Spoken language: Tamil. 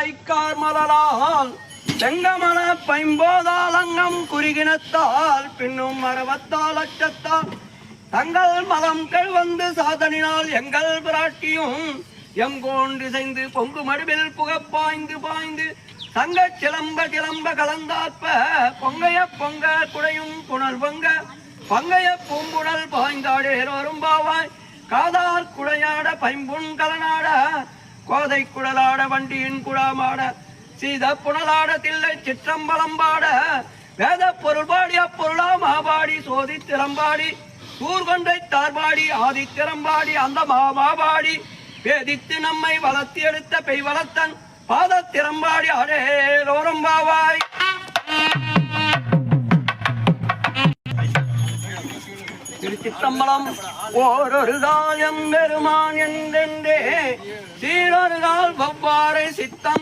மலரால் செங்கமல பைம்போதால் அங்கம் குறுகினத்தால் பின்னும் மரவத்தால் அச்சத்தால் தங்கள் மலம் வந்து சாதனினால் எங்கள் பிராட்டியும் எங்கோன்றிசைந்து பொங்கு மடுவில் புகப்பாய்ந்து பாய்ந்து தங்க சிலம்ப கலந்தாற்ப பொங்கைய பொங்க குடையும் புனல் பொங்க பங்கைய பூம்புடல் பாய்ந்தாடேர் வரும்பாவாய் காதார் குடையாட பைம்புண் கலனாட கோதை குடலாட வண்டியின் குடாமாட சீத புனலாட தில்லை சிற்றம்பலம்பாட வேத பொருள் பாடி அப்பொருளா மாபாடி சோதி திறம்பாடி கூர்கொண்டை தார்பாடி ஆதி திறம்பாடி அந்த மாபாடி வேதித்து நம்மை வளர்த்தி எடுத்த பெய் வளர்த்தன் பாத திறம்பாடி அடேரோரம்பாவாய். திருச்சிற்றம்பலம். ஓரொரு காலம் பெருமான் என்றென்றே சீரொரு கால் வவ்வாறை சித்தம்